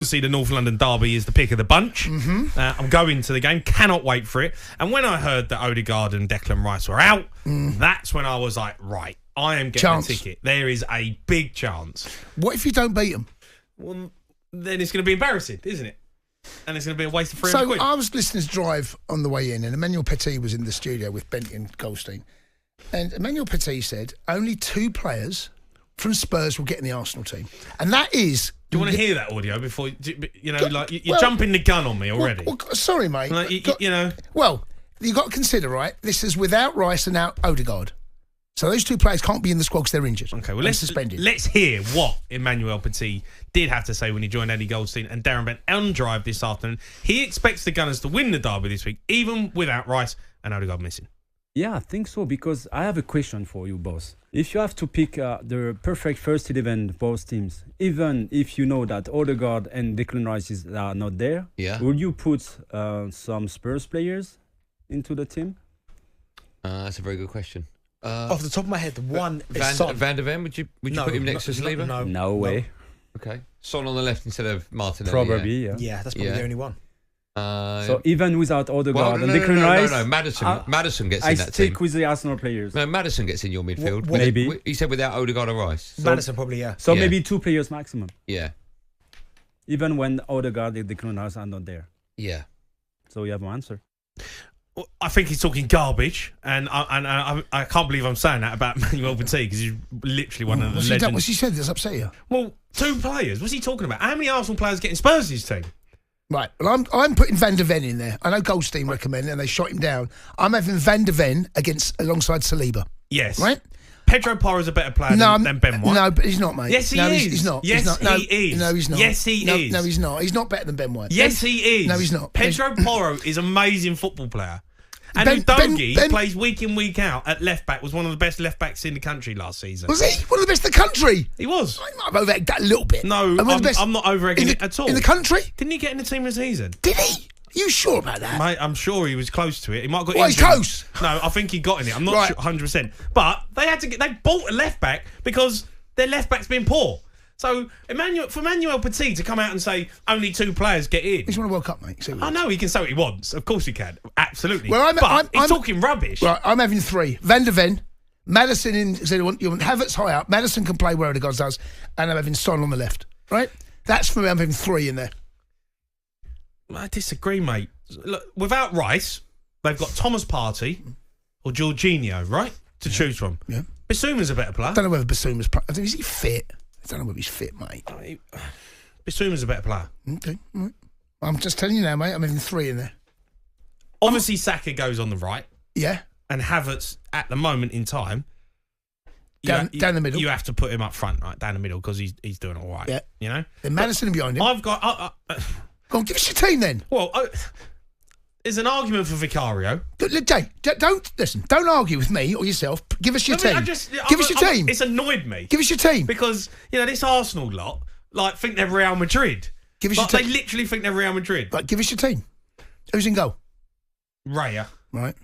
See, the North London derby is the pick of the bunch. I'm going to the game, cannot wait for it. And when I heard that Odegaard and Declan Rice were out, that's when I was like, right, I am getting a ticket. There is a big chance. What if you don't beat them? Well, then it's going to be embarrassing, isn't it? And it's going to be a waste of £300. So I was listening to Drive on the way in, and Emmanuel Petit was in the studio with Bentley and Goldstein. And Emmanuel Petit said only 2 players from Spurs will get in the Arsenal team. And that is... Do you want to hear that audio before, you're jumping the gun on me already? Well, sorry, mate. Like, Well, you've got to consider, right, this is without Rice and out Odegaard. So those 2 players can't be in the squad because they're injured. Okay, well, let's hear what Emmanuel Petit did have to say when he joined Andy Goldstein and Darren Bent on Drive this afternoon. He expects the Gunners to win the derby this week, even without Rice and Odegaard missing. Yeah, I think so, because I have a question for you, boss. If you have to pick the perfect first 11 both teams, even if you know that Odegaard and Declan Rice are not there, will you put some Spurs players into the team? That's a very good question. Off the top of my head, the one is Van der Ven, would you put him next to Saliba? No way. Okay. Son on the left instead of Martinelli. Probably, yeah. Yeah, that's probably the only one. So even without Odegaard and Declan Rice... No, Maddison gets in that team. I stick with the Arsenal players. No, Maddison gets in your midfield. Maybe. He said without Odegaard or Rice. Maddison probably, yeah. So maybe 2 players maximum. Yeah. Even when Odegaard and Declan Rice are not there. Yeah. So you have my answer. I think he's talking garbage, and I can't believe I'm saying that about Manuel Petit, because he's literally one of the legends. What's he said that's upset you? Well, 2 players. What's he talking about? How many Arsenal players getting Spurs' team? Right, well, I'm putting Van der Ven in there. I know Goldstein recommended, and they shot him down. I'm having Van der Ven alongside Saliba. Yes. Right? Pedro Porro's a better player than Ben White. No, but he's not, mate. Yes, he is. He's not. Yes, he is. No, he's not. Yes, he is. No, he's not. He's not better than Ben White. Yes, he is. No, he's not. Pedro Porro is an amazing football player. And Udogie plays week in, week out at left back, was one of the best left backs in the country last season. Was he? One of the best in the country? He was. I might have over that a little bit. No, I'm not over-egging it at all. In the country? Didn't he get in the team this season? Did he? Are you sure about that? Mate, I'm sure he was close to it. He might have got injured. He's close? No, I think he got in it. I'm not sure 100%. But they bought a left back because their left back's been poor. So for Emmanuel Petit to come out and say only 2 players get in. He's won a World Cup, mate. I know he can say what he wants. Of course he can. Absolutely. Well, he's talking rubbish. Right, I'm having 3. Van der Ven, Maddison in. So you want Havertz high up. Maddison can play where Odegaard does, and I'm having Son on the left. Right? That's for me. I'm having 3 in there. I disagree, mate. Look, without Rice, they've got Thomas Partey or Jorginho, right, to choose from. Yeah. Bissouma's a better player. I don't know whether Bissouma's. Is he fit? I don't know whether he's fit, mate. Bissouma's a better player. Okay, all right. I'm just telling you now, mate. I'm having 3 in there. Obviously, Saka goes on the right. Yeah. And Havertz, at the moment in time, down the middle. You have to put him up front, right, down the middle, because he's doing all right. Yeah. You know? Then Maddison behind him. I've got... Go on, give us your team then. Well, there's an argument for Vicario. Jay, don't argue with me or yourself. Give us your team. Give us your team. It's annoyed me. Give us your team. Because, this Arsenal lot, think they're Real Madrid. Give us your team. They literally think they're Real Madrid. Right, give us your team. Who's in goal? Raya. Right.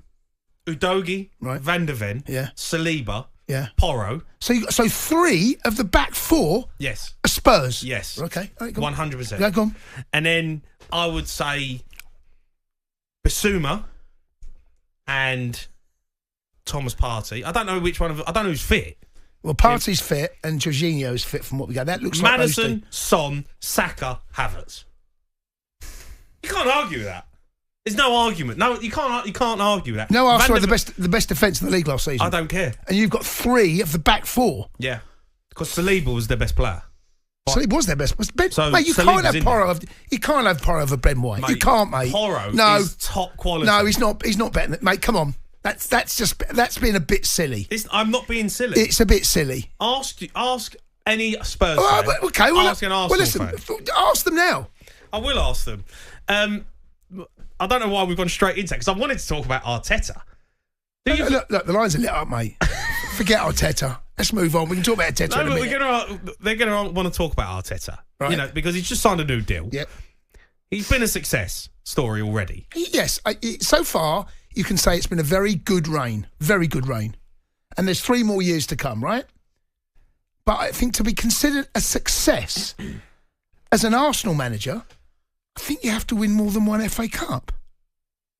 Udogie. Right. Van der Ven. Yeah. Saliba. Yeah. Porro. So 3 of the back 4 yes. are Spurs? Yes. Okay. Right, 100%. Yeah, go on. And then I would say Bissouma and Thomas Partey. I don't know which one I don't know who's fit. Well, Partey's fit and Jorginho's fit from what we got. That looks like Maddison, Son, Saka, Havertz. You can't argue with that. There's no argument. No, you can't argue that. No, Arsenal had the best defence in the league last season. I don't care. And you've got 3 of the back 4. Yeah, because Saliba was their best player. Saliba was their best. So mate, you can't have Porro over Ben White. Mate, you can't, mate. Porro is top quality. No, he's not. He's not better than mate. Come on. That's been a bit silly. I'm not being silly. It's a bit silly. Ask any Spurs fan. Okay, ask an Arsenal fan. Ask them now. I will ask them. I don't know why we've gone straight into that, because I wanted to talk about Arteta. Look, the lines are lit up, mate. Forget Arteta. Let's move on. We can talk about Arteta in a minute. They're going to want to talk about Arteta, right? Because he's just signed a new deal. Yep. He's been a success story already. Yes. So far, you can say it's been a very good reign. Very good reign. And there's 3 more years to come, right? But I think to be considered a success, as an Arsenal manager, I think you have to win more than one FA Cup.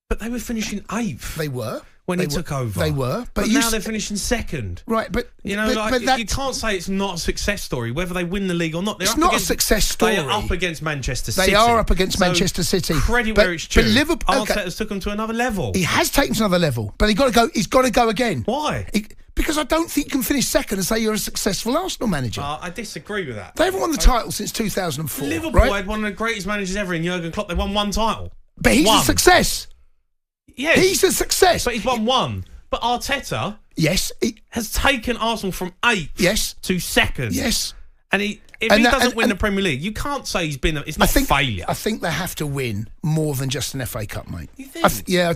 But they were finishing 8th. They were. When he took over. They were. But now they're finishing 2nd. Right, but... You know, you can't say it's not a success story, whether they win the league or not. It's not a success story. They are up against Manchester City. They are up against Manchester City. Credit where it's due. But Liverpool... Arteta's took them to another level. He has taken to another level, but he's got to go again. Why? Because I don't think you can finish 2nd and say you're a successful Arsenal manager. I disagree with that. They haven't won the title since 2004. Liverpool had one of the greatest managers ever in Jurgen Klopp. They won 1 title. But he's a success. Yes. He's a success. But he's won 1. But Arteta has taken Arsenal from 8th to 2nd. Yes. And if he doesn't win the Premier League, you can't say it's not a failure. I think they have to win more than just an FA Cup, mate. You think? Yeah, I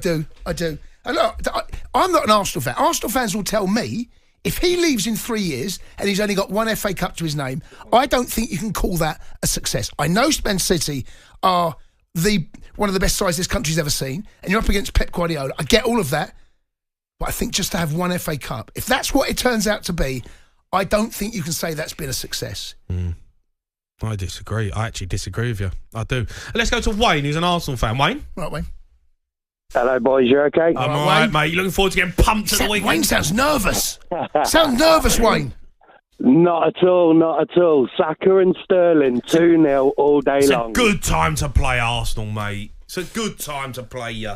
do. And look, I'm not an Arsenal fan. Arsenal fans will tell me if he leaves in 3 years and he's only got 1 FA Cup to his name, I don't think you can call that a success. I know Man City are one of the best sides this country's ever seen, and you're up against Pep Guardiola. I get all of that. But I think just to have 1 FA Cup, if that's what it turns out to be, I don't think you can say that's been a success. I disagree. I actually disagree with you. I do. Let's go to Wayne, who's an Arsenal fan. Wayne? Right, Wayne. Hello, boys. You okay? I'm all right, mate. You looking forward to getting pumped at the weekend? Wayne sounds nervous. Sounds nervous, Wayne. Not at all, not at all. Saka and Sterling, 2-0 all day long. It's a good time to play Arsenal, mate. It's a good time to play you.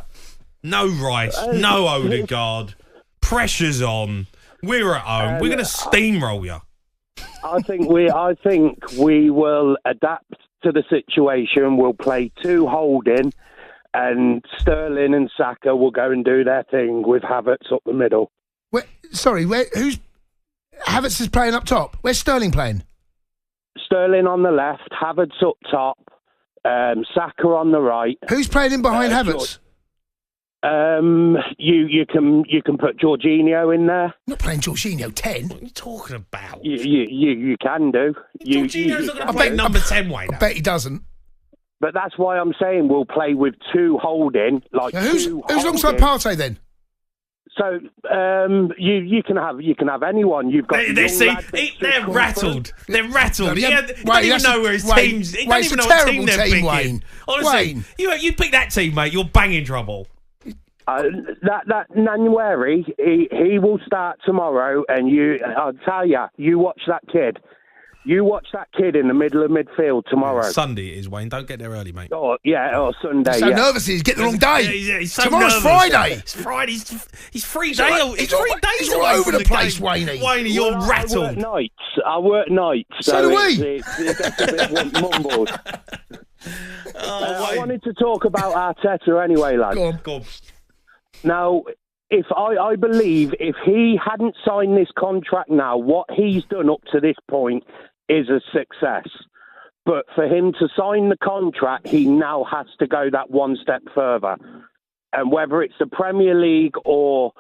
No Rice, no Odegaard. Pressure's on. We're at home. We're going to steamroll you. I think we will adapt to the situation. We'll play 2 holding, and Sterling and Saka will go and do their thing with Havertz up the middle. Who's Havertz is playing up top? Where's Sterling playing? Sterling on the left, Havertz up top, Saka on the right. Who's playing in behind Havertz? You can put Jorginho in there. Not playing Jorginho 10. What are you talking about? You can do. Jorginho's not going to play number 10, Wayne. I bet he doesn't. But that's why I'm saying we'll play with 2 holding. Who's alongside Partey then? So you can have anyone. You've got. They're rattled. They're rattled. No, They don't even know where his team's. He don't even know what team they're picking. Wayne. Honestly, you pick that team, mate. You're banging trouble. That Nwaneri, he will start tomorrow, and I'll tell you, you watch that kid. You watch that kid in the middle of midfield tomorrow. Sunday it is, Wayne. Don't get there early, mate. Or Sunday. He's so nervous. He's getting the wrong day. He's so Tomorrow's nervous. Friday. It's Friday. He's 3 days. He's all over the place, Wayne. Wayne, you're rattled. I work nights. So do we. It gets a bit mumbled. I wanted to talk about Arteta anyway, lads. Go on. Now, I believe if he hadn't signed this contract now, what he's done up to this point is a success. But for him to sign the contract, he now has to go that one step further. And whether it's the Premier League or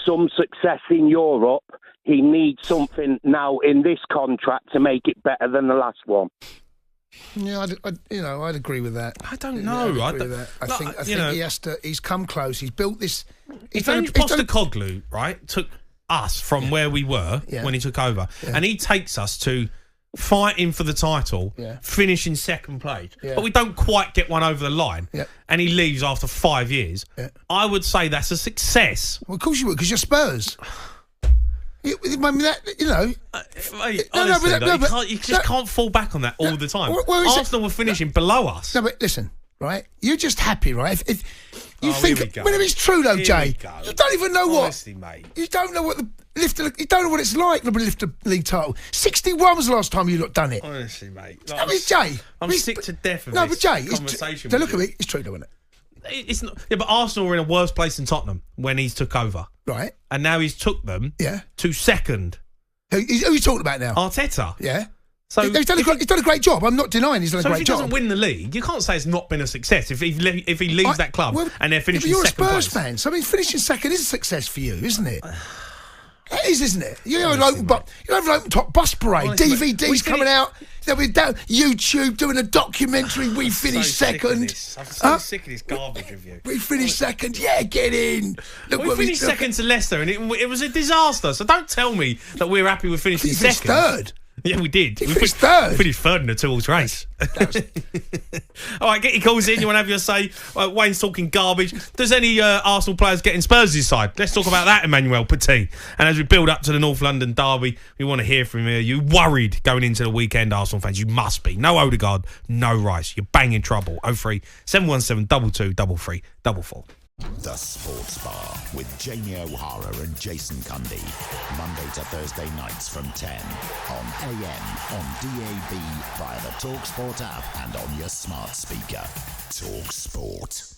some success in Europe, he needs something now in this contract to make it better than the last one. Yeah, I'd agree with that. I don't know. I think he has to. He's come close. He's built this. If only Postecoglou, right, took us from where we were when he took over, and he takes us to fighting for the title, finishing 2nd place, but we don't quite get one over the line, and he leaves after 5 years, I would say that's a success. Well, of course you would, because you're Spurs. I mean, you just can't fall back on that all the time. Arsenal were finishing below us. No, but listen, right? You're just happy, right? If you think, whenever it's true though, Jay, you don't even know Honestly, mate. You don't know what you don't know what it's like to lift a league title. 61 was the last time you done it. Honestly, mate. Jay, I'm sick to death of this but Jay, conversation. Look at me, it's true, though, isn't it? It's not. Yeah, but Arsenal were in a worse place than Tottenham when he's took over. Right. And now he's took them to 2nd. Who are you talking about now? Arteta. Yeah. So he's done a great job. I'm not denying he's done a great job. So if he doesn't win the league, you can't say it's not been a success. If he leaves that club and they're finishing 2nd place. You're a Spurs fan, so I mean, finishing 2nd is a success for you, isn't it? It is, isn't it? You have an open top bus parade. DVDs coming out. They'll be down YouTube doing a documentary. We finished 2nd. I'm so sick of this garbage review. We finished 2nd. Yeah, get in. Look, we finished 2nd to Leicester, and it was a disaster. So don't tell me that we're happy with finishing 2nd. 3rd. Yeah, we did. We finished third. We finished third in the 2-horse race. All right, get your calls in. You want to have your say? Wayne's talking garbage. Does any Arsenal players get in Spurs' side? Let's talk about that, Emmanuel Petit. And as we build up to the North London derby, we want to hear from you. Are you worried going into the weekend, Arsenal fans? You must be. No Odegaard, no Rice. You're banging trouble. 03 717 22 33 44. The Sports Bar with Jamie O'Hara and Jason Cundy. Monday to Thursday nights from 10 on AM, on DAB, via the talkSPORT app and on your smart speaker. talkSPORT.